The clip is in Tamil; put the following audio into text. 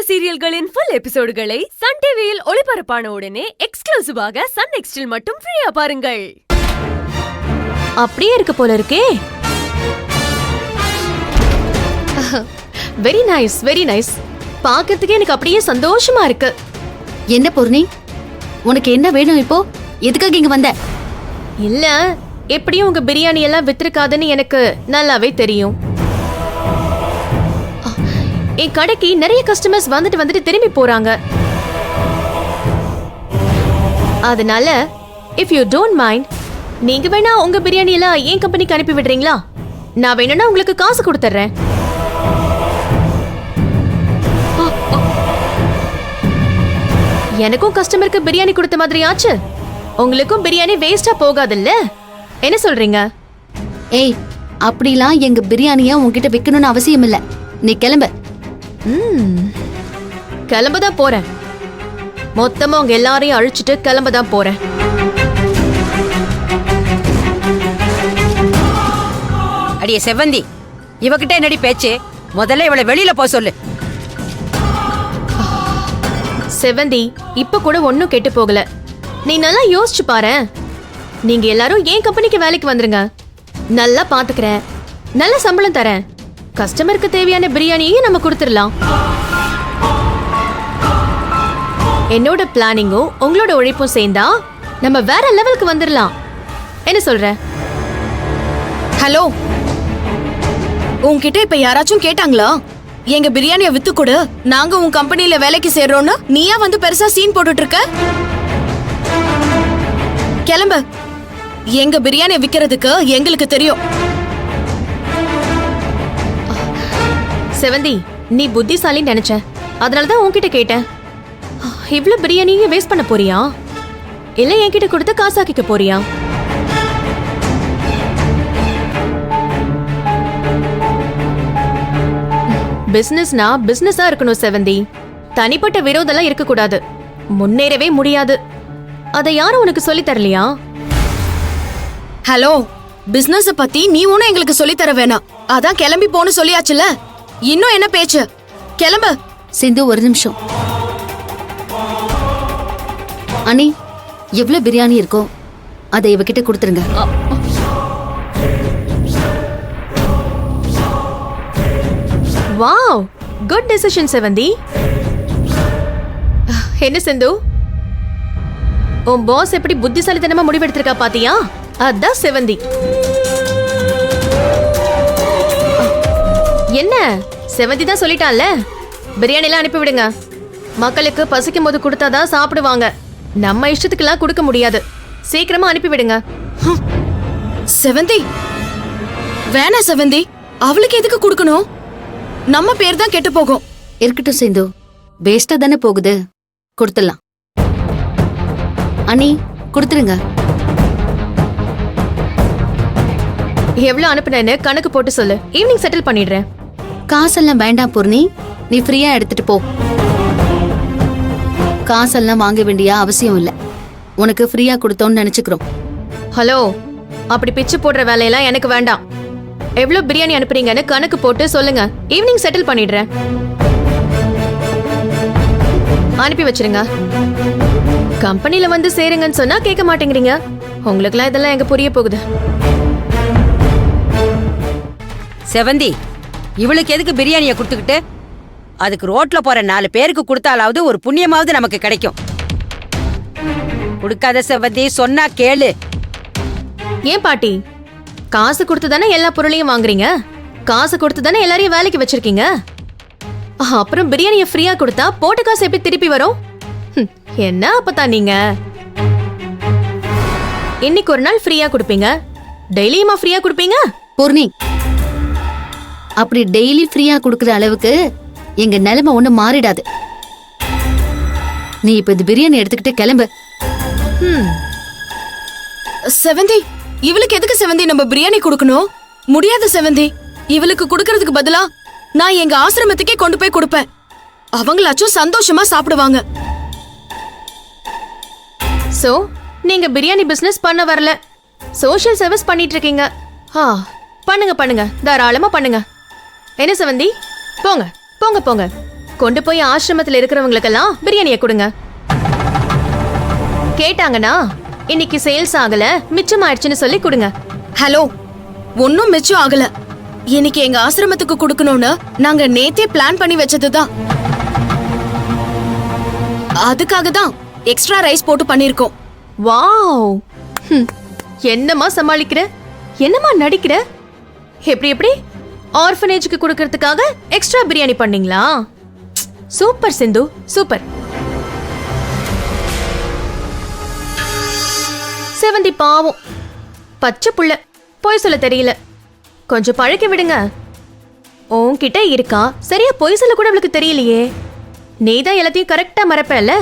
சீரியல்களின் ஃபுல் எபிசோடுகளை சன் டிவியில் ஒளிபரப்பான உடனே எக்ஸ்க்ளூசிவாக சன் நெக்ஸ்டில் மட்டும் ஃப்ரீயா பாருங்கள். அப்படியே இருக்கு போல இருக்கே. Very nice, very nice. பாக்கிறதுக்கே எனக்கு அப்படியே சந்தோஷமா இருக்கு. என்ன பூர்ணி, உனக்கு என்ன வேணும் இப்போ? எதுக்காக இங்க வந்த? இல்ல, எப்படியும் உங்க பிரியாணி எல்லாம் வித்திருக்காதுன்னு எனக்கு நல்லாவே தெரியும். என் கடைக்கு நிறைய கஸ்டமர்ஸ் வந்துட்டு திரும்பி போறாங்க. அதனால இஃப் யூ டோன்ட் மைண்ட், நீங்க வேணா உங்க பிரியாணி எல்லாம் என் கம்பெனிக்கு அனுப்பி விடுறீங்களா? நான் வேணும்னா உங்களுக்கு காசு கொடுத்துறேன். எனக்கும் கஸ்டமருக்கு பிரியாணி கொடுத்த மாதிரி ஆச்சு, உங்களுக்கும் பிரியாணி வேஸ்டா போகாதுல்ல? என்ன சொல்றீங்க? ஏய், அப்படிலாம் எங்க பிரியாணிய உன்கிட்ட விக்கணும்னு அவசியம் இல்ல. நீ கிளம்பு. கிளம்பதான் போறேன். மொத்தமா உங்க எல்லாரையும் அழிச்சிட்டு கிளம்பதான் போறேன். அடியே செவ்வந்தி, இவகிட்ட என்னடி பேச்சு? முதல்ல இவளை வெளியில போக சொல்லு. செவ்வந்தி, இப்ப கூட ஒன்னும் கெட்டு போகல. நீ நல்லா யோசிச்சு பாரு. நீங்க எல்லாரும் ஏன் கம்பெனிக்கு வேலைக்கு வந்துருங்க. நல்லா பாத்துக்கிறேன், நல்ல சம்பளம் தரேன், கஸ்டமருக்கு தேவையான பிரியாணியையும் நம்ம கொடுத்துடலாம். என்னோட பிளானிங்கும் உங்களோட உழைப்பும் சேர்ந்தா நம்ம வேற லெவலுக்கு வந்துடலாம். என்ன சொல்ற? ஹலோ, உன்கிட்ட இப்ப யாராச்சும் கேட்டாங்களா எங்க பிரியாணிய வித்து கொடு, நாங்க உன் கம்பெனில வேலைக்கு சேர்றோம்னு? நீயா வந்து பெருசா சீன் போட்டுட்டு இருக்க? கிளம்பு. எங்க பிரியாணிய விக்கிறதுக்கு எங்களுக்கு தெரியும். செவந்தி, நீ புத்திசாலி நினைச்ச, அதனாலதான் உன்கிட்ட கேட்டேன். இவ்வளவு பிரியாணியும் வேஸ்ட் பண்ண போறியா, இல்ல என்கிட்ட கொடுத்து காசாக்கிக்க போறியா? பிசினஸ்னா பிசினஸா இருக்கணும் செவந்தி. தனிப்பட்ட விரோதம் இருக்க கூடாது. முன்னேறவே முடியாது. அதை யாரும் உனக்கு சொல்லி தரலையா? ஹலோ, பிசினஸ் பத்தி நீ ஒன்னும் எங்களுக்கு சொல்லி தர வேணாம். அதான் கிளம்பி போன்னு சொல்லியாச்சுல, இன்னும் என்ன பேச்சு? கிளம்பு. சிந்து, ஒரு நிமிஷம். அனி, எவ்வளவு பிரியாணி இருக்கோ அதை இவகிட்ட கொடுத்துருங்க. வாவ், குட் டிசிஷன் செவந்தி. என்ன சிந்து, உன் பாஸ் எப்படி புத்திசாலித்தனமா முடிவெடுத்திருக்கா பாத்தியா? அதான் செவந்தி. என்ன, செவந்தி தான் சொல்லிட்டால, பிரியாணி எல்லாம் அனுப்பி விடுங்க. மக்களுக்கு பசிக்கும் போது கொடுத்தாதான் சாப்பிடுவாங்க. நம்ம இஷ்டத்துக்கெல்லாம் கொடுக்க முடியாது. சீக்கிரமா அனுப்பி விடுங்க. செவந்தி, வேணா செவந்தி, அவளுக்கு எதுக்கு கொடுக்கணும்? நம்ம பேர் தான் கெட்டு போகும். இருக்கட்டும் சிந்து, வேஸ்டா தானே போகுது, கொடுத்துடலாம். அனி, கொடுத்துருங்க. எவ்வளவு அனுப்புனேன்னு கணக்கு போட்டு சொல்லு, ஈவினிங் செட்டில் பண்ணிடுறேன். காசெல்லாம் வேண்டாம் பூர்ணி, நீ ஃப்ரீயா எடுத்துட்டு போ. காசெல்லாம் வாங்க வேண்டிய அவசியம் இல்ல, உனக்கு ஃப்ரீயா கொடுத்தோன்னு நினைச்சுக்கிறோம். ஹலோ, அப்படி பிச்சு போடுற வேலையெல்லாம் எனக்கு வேண்டாம். எவ்வளவு பிரியாணி அனுப்புறீங்கன்னு கணக்கு போட்டு சொல்லுங்க, ஈவினிங் செட்டில் பண்ணிடுறேன். அனுப்பி வச்சிருங்க. கம்பெனில வந்து சேருங்கன்னு சொன்னா கேட்க மாட்டேங்கிறீங்க. உங்களுக்குலாம் இதெல்லாம் எங்க புரிய போகுது? செவந்தி, இவளுக்கு எதுக்கு பிரியாணியை கொடுத்துக்கிட்டு? அதுக்கு ரோட்ல போற 4 பேருக்கு கொடுத்தாலாவது ஒரு புண்ணியமாவது நமக்கு கிடைக்கும். கொடுக்காத செவந்தி, சொன்னா கேளு. ஏன் பாட்டி, காசு கொடுத்து தானே எல்லா பொருளையும் வாங்குறீங்க, காசு கொடுத்து தானே எல்லாரையும் வேலைக்கு வச்சிருக்கீங்க. அப்புறம் பிரியாணியை ஃப்ரீயா கொடுத்தா போட்ட காசு எப்படி திருப்பி வரும்? என்ன அப்பதான் நீங்க இன்னைக்கு ஒரு நாள் ஃப்ரீயா கொடுப்பீங்க, டெய்லியுமா ஃப்ரீயா கொடுப்பீங்க? பூர்ணி, அப்படி டெய்லி ஃப்ரீயா கொடுக்கற அளவுக்கு எங்க நிலைமை ஒண்ணு மாறிடாது. நீ இப்ப இந்த பிரியாணி எடுத்துக்கிட்டு கிளம்பு. செவந்தி, இவளுக்கு எதுக்கு செவந்தி நம்ம பிரியாணி கொடுக்கணும்? முடியாது செவந்தி, இவளுக்கு கொடுக்கறதுக்கு பதிலா நான் எங்க ஆசிரமத்துக்கே கொண்டு போய் கொடுப்பேன். அவங்களாச்சும் சந்தோஷமா சாப்பிடுவாங்க. சோ நீங்க பிரியாணி பிசினஸ் பண்ண வரல, சோஷியல் சர்வீஸ் பண்ணிட்டு இருக்கீங்க. பண்ணுங்க பண்ணுங்க, தாராளமா பண்ணுங்க. என்ன செவந்தி, போங்க போங்க போங்க. கொண்டு போய் ஆசிரமத்துல இருக்கிறவங்களுக்கெல்லாம் பிரியாணியை கொடுங்க. கேட்டாங்கன்னா இன்னைக்கு சேல்ஸ் ஆகல மிச்சம் ஆயிடுச்சுன்னு சொல்லி கொடுங்க. ஹலோ, ஒன்னும் மிச்சம் ஆகல. இன்னைக்கு எங்க ஆசிரமத்துக்கு கொடுக்கணும்னு நாங்க நேத்தே பிளான் பண்ணி வச்சதுதான். அதுக்காக தான் எக்ஸ்ட்ரா ரைஸ் போட்டு பண்ணிருக்கோம். வாவ், என்னம்மா சமாளிக்கிற, என்னம்மா நடிக்கிற? எப்படி ஆர்ஃபனேஜுக்கு கொடுக்கறதுக்காக எக்ஸ்ட்ரா பிரியாணி பண்ணீங்களா? சூப்பர் சிந்து, சூப்பர். செவந்தி பாவம், பச்சை புள்ள, பொய் சொல்ல தெரியல. கொஞ்சம் பழக்கி விடுங்க. உன்கிட்ட இருக்கா, சரியா பொய் சொல்ல கூட அவளுக்கு தெரியலையே. நீதான் எல்லாத்தையும் கரெக்டா மறப்பல.